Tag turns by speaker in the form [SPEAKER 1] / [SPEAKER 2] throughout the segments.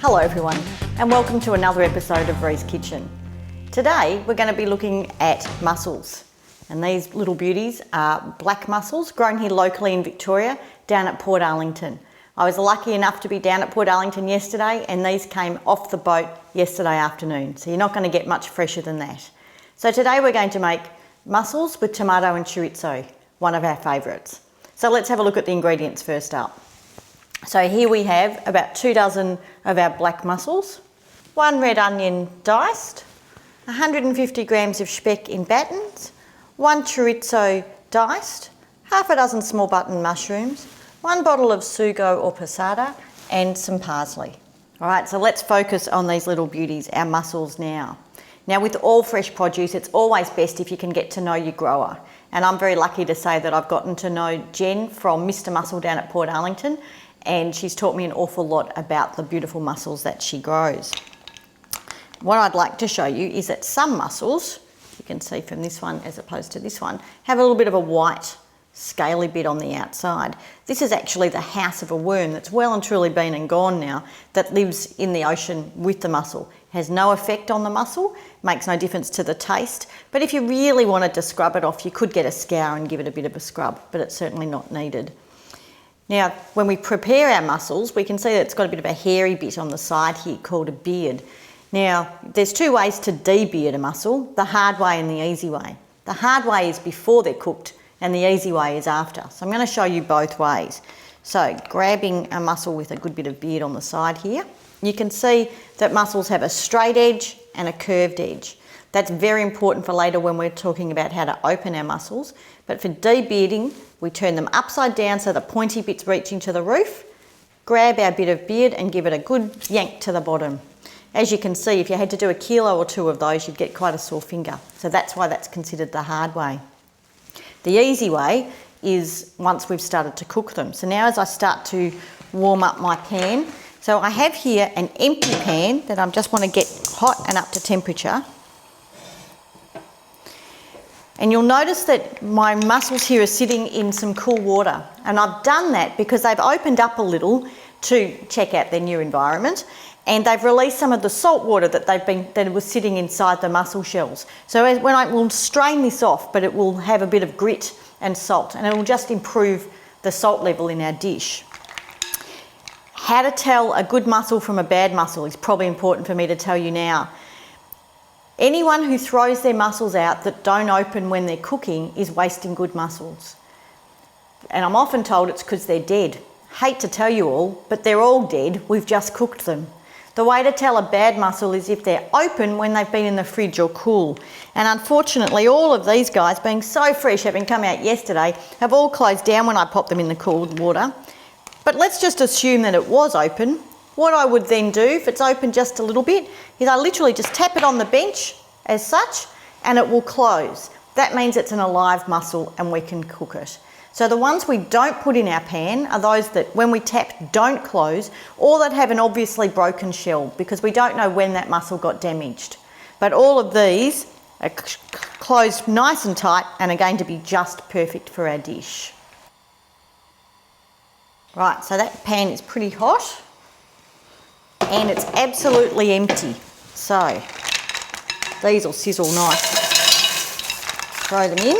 [SPEAKER 1] Hello everyone, and welcome to another episode of RiesKitchen. Today we're going to be looking at mussels, and these little beauties are black mussels grown here locally in Victoria down at Port Arlington. I was lucky enough to be down at Port Arlington yesterday, and these came off the boat yesterday afternoon, so you're not going to get much fresher than that. So today we're going to make mussels with tomato and chorizo, one of our favourites. So let's have a look at the ingredients first up. So here we have about 2 dozen of our black mussels, 1 red onion diced, 150 grams of speck in battens, 1 chorizo diced, half a dozen small button mushrooms, 1 bottle of sugo or passata, and some parsley. All right, so let's focus on these little beauties, our mussels now. Now with all fresh produce, it's always best if you can get to know your grower. And I'm very lucky to say that I've gotten to know Jen from Mr. Mussel down at Port Arlington, and she's taught me an awful lot about the beautiful mussels that she grows. What I'd like to show you is that some mussels, you can see from this one as opposed to this one, have a little bit of a white scaly bit on the outside. This is actually the house of a worm that's well and truly been and gone now, that lives in the ocean with the mussel. Has no effect on the mussel, makes no difference to the taste, but if you really wanted to scrub it off, you could get a scour and give it a bit of a scrub, but it's certainly not needed. Now, when we prepare our mussels, we can see that it's got a bit of a hairy bit on the side here called a beard. Now, there's 2 ways to de-beard a mussel, the hard way and the easy way. The hard way is before they're cooked, and the easy way is after. So I'm going to show you both ways. So grabbing a mussel with a good bit of beard on the side here, you can see that mussels have a straight edge and a curved edge. That's very important for later when we're talking about how to open our mussels. But for de-bearding, we turn them upside down so the pointy bit's reaching to the roof, grab our bit of beard and give it a good yank to the bottom. As you can see, if you had to do 1 kilo or 2 of those, you'd get quite a sore finger. So that's why that's considered the hard way. The easy way is once we've started to cook them. So now as I start to warm up my pan, so I have here an empty pan that I just want to get hot and up to temperature. And you'll notice that my mussels here are sitting in some cool water. And I've done that because they've opened up a little to check out their new environment, and they've released some of the salt water that was sitting inside the mussel shells. So when I will strain this off, but it will have a bit of grit and salt, and it will just improve the salt level in our dish. How to tell a good mussel from a bad mussel is probably important for me to tell you now. Anyone who throws their mussels out that don't open when they're cooking is wasting good mussels. And I'm often told it's because they're dead. Hate to tell you all, but they're all dead. We've just cooked them. The way to tell a bad mussel is if they're open when they've been in the fridge or cool. And unfortunately, all of these guys, being so fresh, having come out yesterday, have all closed down when I pop them in the cold water. But let's just assume that it was open. What I would then do, if it's open just a little bit, is I literally just tap it on the bench as such, and it will close. That means it's an alive mussel and we can cook it. So the ones we don't put in our pan are those that when we tap don't close, or that have an obviously broken shell, because we don't know when that mussel got damaged. But all of these are closed nice and tight and are going to be just perfect for our dish. Right, so that pan is pretty hot and it's absolutely empty. So these will sizzle nice. Throw them in.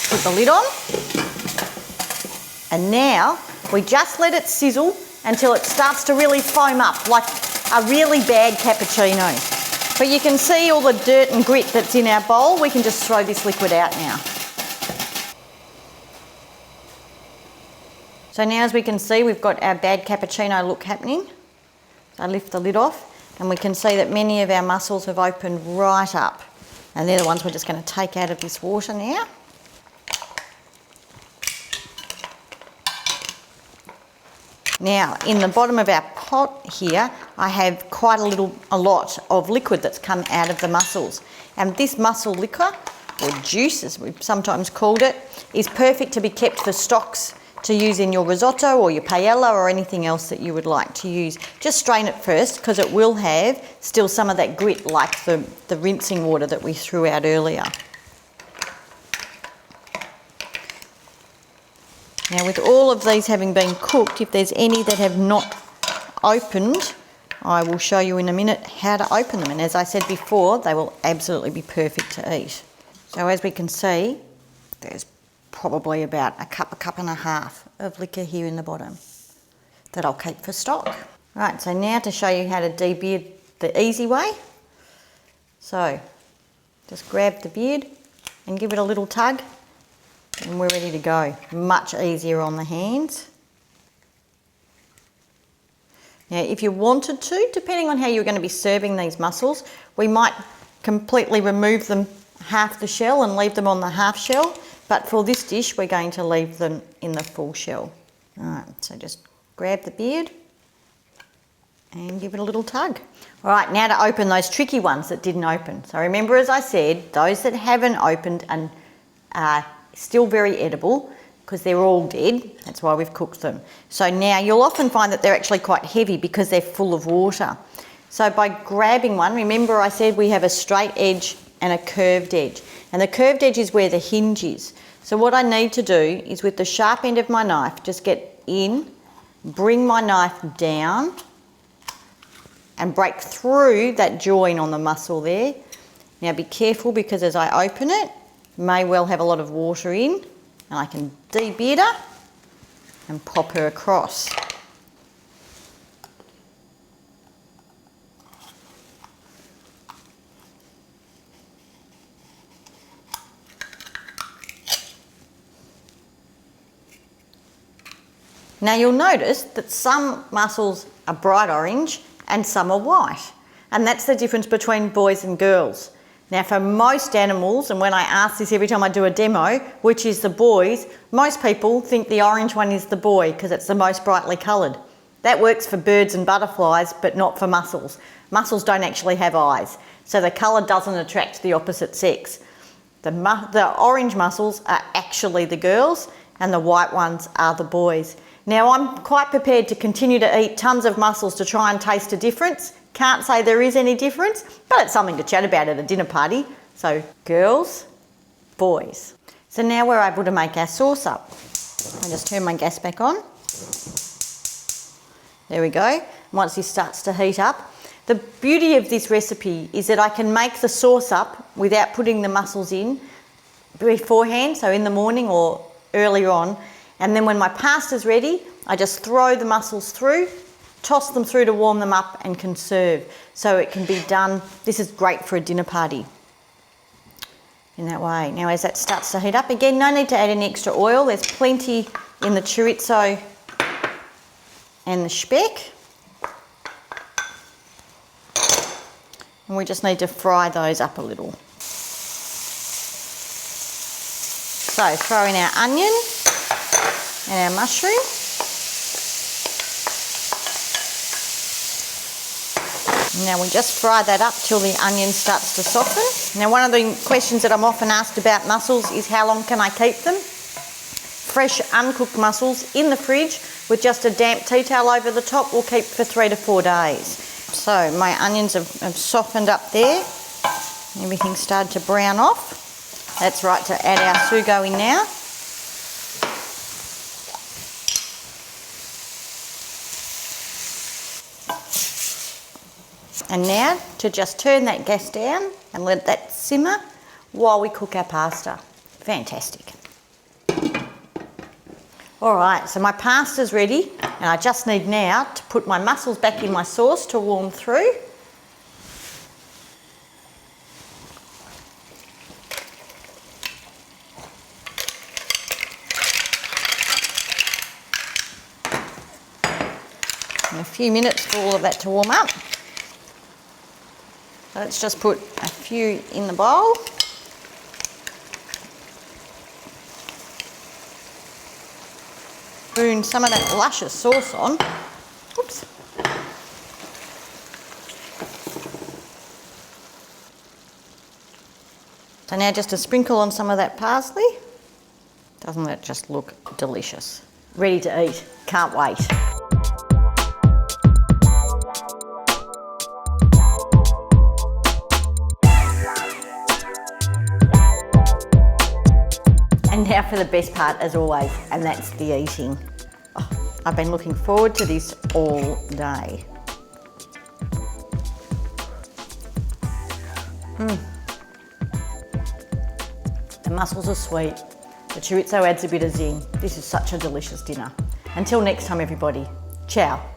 [SPEAKER 1] Put the lid on, and now we just let it sizzle until it starts to really foam up like a really bad cappuccino. But you can see all the dirt and grit that's in our bowl. We can just throw this liquid out now. So now as we can see, we've got our bad cappuccino look happening. So I lift the lid off and we can see that many of our mussels have opened right up. And they're the ones we're just going to take out of this water now. Now, in the bottom of our pot here, I have quite a lot of liquid that's come out of the mussels. And this mussel liquor, or juice as we've sometimes called it, is perfect to be kept for stocks to use in your risotto or your paella or anything else that you would like to use. Just strain it first because it will have still some of that grit like the rinsing water that we threw out earlier. Now with all of these having been cooked, if there's any that have not opened, I will show you in a minute how to open them. And as I said before, they will absolutely be perfect to eat. So as we can see, there's probably about a cup and a half of liquor here in the bottom that I'll keep for stock. Right, so now to show you how to debeard the easy way. So just grab the beard and give it a little tug and we're ready to go. Much easier on the hands. Now if you wanted to, depending on how you're going to be serving these mussels, we might completely remove them half the shell and leave them on the half shell, but for this dish we're going to leave them in the full shell. Alright, so just grab the beard and give it a little tug. All right, now to open those tricky ones that didn't open. So remember, as I said, those that haven't opened and are still very edible because they're all dead. That's why we've cooked them. So now you'll often find that they're actually quite heavy because they're full of water. So by grabbing one, remember I said we have a straight edge and a curved edge. And the curved edge is where the hinge is. So what I need to do is with the sharp end of my knife, just get in, bring my knife down, and break through that join on the mussel there. Now be careful because as I open it, may well have a lot of water in, and I can debeard her and pop her across. Now you'll notice that some mussels are bright orange and some are white. And that's the difference between boys and girls. Now for most animals, and when I ask this every time I do a demo, which is the boys, most people think the orange one is the boy because it's the most brightly coloured. That works for birds and butterflies, but not for mussels. Mussels don't actually have eyes, so the colour doesn't attract the opposite sex. The orange mussels are actually the girls and the white ones are the boys. Now I'm quite prepared to continue to eat tons of mussels to try and taste a difference. Can't say there is any difference, but it's something to chat about at a dinner party. So girls, boys. So now we're able to make our sauce up. I just turn my gas back on. There we go. Once this starts to heat up, the beauty of this recipe is that I can make the sauce up without putting the mussels in beforehand, so in the morning or earlier on. And then when my pasta's ready, I just throw the mussels through, toss them through to warm them up and conserve. So it can be done, this is great for a dinner party in that way. Now as that starts to heat up, again, no need to add any extra oil. There's plenty in the chorizo and the speck. And we just need to fry those up a little. So throw in our onion and our mushroom. Now we just fry that up till the onion starts to soften. Now one of the questions that I'm often asked about mussels is how long can I keep them? Fresh uncooked mussels in the fridge with just a damp tea towel over the top will keep for 3 to 4 days. So my onions have softened up there. Everything's started to brown off. That's right to add our sugo in now. And now to just turn that gas down and let that simmer while we cook our pasta. Fantastic. All right, so my pasta's ready and I just need now to put my mussels back in my sauce to warm through. And a few minutes for all of that to warm up. So let's just put a few in the bowl. Spoon some of that luscious sauce on. Oops. So now just a sprinkle on some of that parsley. Doesn't that just look delicious? Ready to eat. Can't wait. And And now for the best part as always, and that's the eating. Oh, I've been looking forward to this all day. The mussels are sweet. The chorizo adds a bit of zing. This is such a delicious dinner. Until next time everybody, ciao.